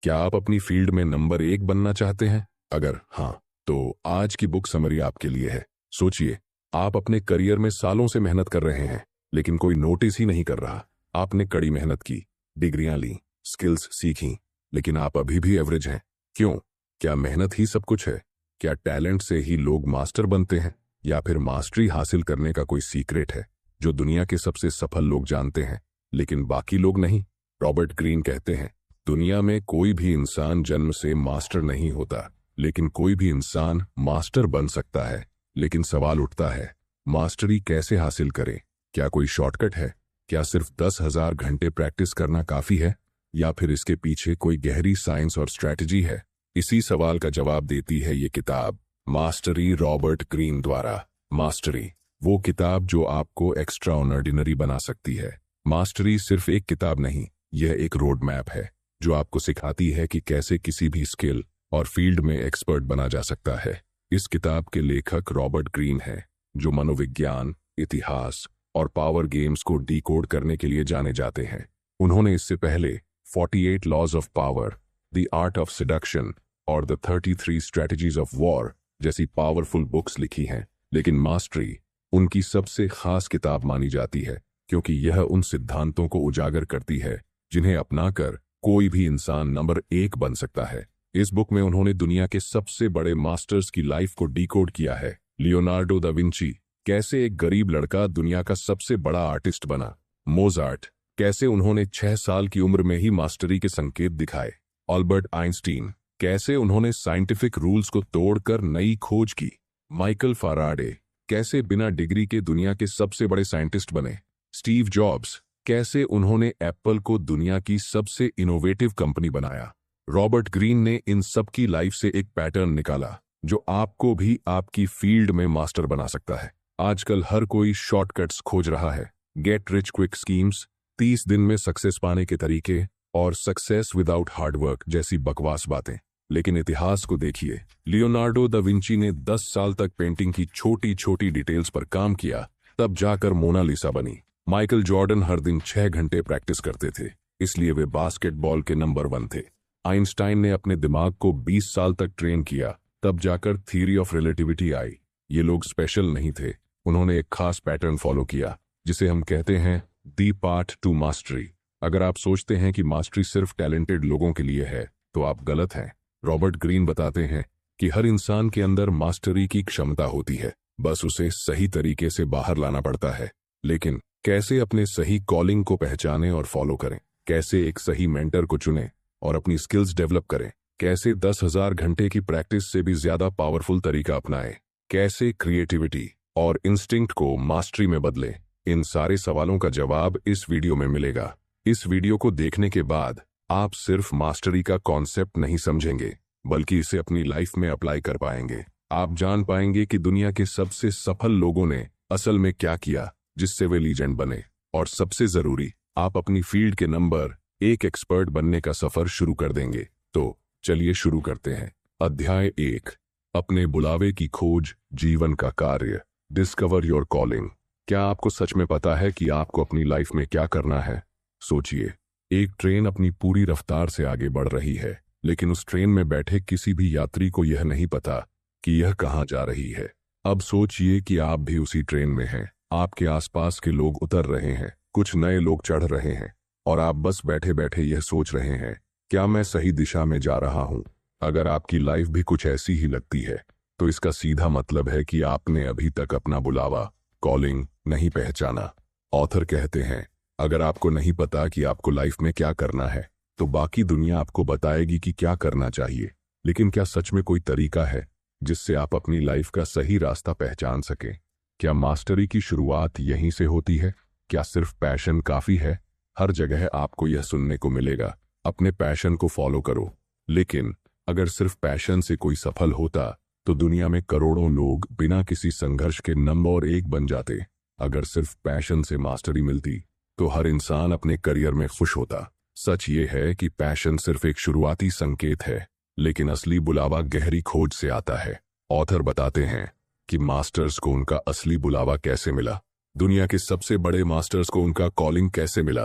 क्या आप अपनी फील्ड में नंबर 1 बनना चाहते हैं? अगर हाँ, तो आज की बुक समरी आपके लिए है। सोचिए, आप अपने करियर में सालों से मेहनत कर रहे हैं, लेकिन कोई नोटिस ही नहीं कर रहा। आपने कड़ी मेहनत की, डिग्रियां ली, स्किल्स सीखी, लेकिन आप अभी भी एवरेज हैं। क्यों? क्या मेहनत ही सब कुछ है? क्या टैलेंट से ही लोग मास्टर बनते हैं, या फिर मास्टरी हासिल करने का कोई सीक्रेट है जो दुनिया के सबसे सफल लोग जानते हैं लेकिन बाकी लोग नहीं? रॉबर्ट ग्रीन कहते हैं, दुनिया में कोई भी इंसान जन्म से मास्टर नहीं होता, लेकिन कोई भी इंसान मास्टर बन सकता है। लेकिन सवाल उठता है, मास्टरी कैसे हासिल करें? क्या कोई शॉर्टकट है? क्या सिर्फ 10,000 घंटे प्रैक्टिस करना काफी है, या फिर इसके पीछे कोई गहरी साइंस और स्ट्रैटेजी है? इसी सवाल का जवाब देती है ये किताब, मास्टरी, रॉबर्ट ग्रीन द्वारा। मास्टरी, वो किताब जो आपको एक्स्ट्रा ऑर्डिनरी बना सकती है। मास्टरी सिर्फ एक किताब नहीं, यह एक रोड मैप है जो आपको सिखाती है कि कैसे किसी भी स्किल और फील्ड में एक्सपर्ट बना जा सकता है। इस किताब के लेखक रॉबर्ट ग्रीन हैं, जो मनोविज्ञान, इतिहास और पावर गेम्स को डिकोड करने के लिए जाने जाते हैं। उन्होंने इससे पहले 48 laws of power, the art of seduction और द 33 स्ट्रेटजीज ऑफ वॉर जैसी पावरफुल बुक्स लिखी हैं, लेकिन मास्टरी उनकी सबसे खास किताब मानी जाती है क्योंकि यह उन सिद्धांतों को उजागर करती है जिन्हें अपनाकर कोई भी इंसान नंबर 1 बन सकता है। इस बुक में उन्होंने दुनिया के सबसे बड़े मास्टर्स की लाइफ को डिकोड किया है। लियोनार्डो दा विंची, कैसे एक गरीब लड़का दुनिया का सबसे बड़ा आर्टिस्ट बना। मोजार्ट, कैसे उन्होंने 6 साल की उम्र में ही मास्टरी के संकेत दिखाए। अल्बर्ट आइंस्टीन, कैसे उन्होंने साइंटिफिक रूल्स को तोड़कर नई खोज की। माइकल फाराडे, कैसे बिना डिग्री के दुनिया के सबसे बड़े साइंटिस्ट बने। स्टीव जॉब्स, कैसे उन्होंने एप्पल को दुनिया की सबसे इनोवेटिव कंपनी बनाया। रॉबर्ट ग्रीन ने इन सब की लाइफ से एक पैटर्न निकाला जो आपको भी आपकी फील्ड में मास्टर बना सकता है। आजकल हर कोई शॉर्टकट्स खोज रहा है, गेट रिच क्विक स्कीम्स, 30 दिन में सक्सेस पाने के तरीके और सक्सेस विदाउट हार्डवर्क जैसी बकवास बातें। लेकिन इतिहास को देखिए, लियोनार्डो दा विंची ने 10 साल तक पेंटिंग की छोटी छोटी डिटेल्स पर काम किया, तब जाकर मोनालिसा बनी। माइकल जॉर्डन हर दिन 6 घंटे प्रैक्टिस करते थे, इसलिए वे बास्केटबॉल के नंबर 1 थे। आइंस्टाइन ने अपने दिमाग को 20 साल तक ट्रेन किया, तब जाकर थ्योरी ऑफ रिलेटिविटी आई। ये लोग स्पेशल नहीं थे, उन्होंने एक खास पैटर्न फॉलो किया जिसे हम कहते हैं दी पाथ टू मास्टरी। अगर आप सोचते हैं कि मास्टरी सिर्फ टैलेंटेड लोगों के लिए है तो आप गलत हैं। रॉबर्ट ग्रीन बताते हैं कि हर इंसान के अंदर मास्टरी की क्षमता होती है, बस उसे सही तरीके से बाहर लाना पड़ता है। लेकिन कैसे अपने सही कॉलिंग को पहचानें और फॉलो करें, कैसे एक सही मेंटर को चुनें और अपनी स्किल्स डेवलप करें, कैसे 10,000 घंटे की प्रैक्टिस से भी ज्यादा पावरफुल तरीका अपनाएं, कैसे क्रिएटिविटी और इंस्टिंक्ट को मास्टरी में बदलें, इन सारे सवालों का जवाब इस वीडियो में मिलेगा। इस वीडियो को देखने के बाद आप सिर्फ मास्टरी का कॉन्सेप्ट नहीं समझेंगे, बल्कि इसे अपनी लाइफ में अप्लाई कर पाएंगे। आप जान पाएंगे कि दुनिया के सबसे सफल लोगों ने असल में क्या किया जिससे वे लीजेंड बने, और सबसे जरूरी, आप अपनी फील्ड के नंबर 1 एक्सपर्ट बनने का सफर शुरू कर देंगे। तो चलिए शुरू करते हैं। अध्याय 1, अपने बुलावे की खोज, जीवन का कार्य। Discover your calling. क्या आपको सच में पता है कि आपको अपनी लाइफ में क्या करना है? सोचिए, एक ट्रेन अपनी पूरी रफ्तार से आगे बढ़ रही है, लेकिन उस ट्रेन में बैठे किसी भी यात्री को यह नहीं पता कि यह कहां जा रही है। अब सोचिए कि आप भी उसी ट्रेन में हैं। आपके आसपास के लोग उतर रहे हैं, कुछ नए लोग चढ़ रहे हैं, और आप बस बैठे बैठे यह सोच रहे हैं, क्या मैं सही दिशा में जा रहा हूं? अगर आपकी लाइफ भी कुछ ऐसी ही लगती है, तो इसका सीधा मतलब है कि आपने अभी तक अपना बुलावा, कॉलिंग नहीं पहचाना। ऑथर कहते हैं, अगर आपको नहीं पता कि आपको लाइफ में क्या करना है, तो बाकी दुनिया आपको बताएगी कि क्या करना चाहिए। लेकिन क्या सच में कोई तरीका है जिससे आप अपनी लाइफ का सही रास्ता पहचान सकें? क्या मास्टरी की शुरुआत यहीं से होती है? क्या सिर्फ पैशन काफी है? हर जगह आपको यह सुनने को मिलेगा, अपने पैशन को फॉलो करो। लेकिन अगर सिर्फ पैशन से कोई सफल होता तो दुनिया में करोड़ों लोग बिना किसी संघर्ष के नंबर 1 बन जाते। अगर सिर्फ पैशन से मास्टरी मिलती तो हर इंसान अपने करियर में खुश होता। सच ये है कि पैशन सिर्फ एक शुरुआती संकेत है, लेकिन असली बुलावा गहरी खोज से आता है। ऑथर बताते हैं कि मास्टर्स को उनका असली बुलावा कैसे मिला, दुनिया के सबसे बड़े मास्टर्स को उनका कॉलिंग कैसे मिला।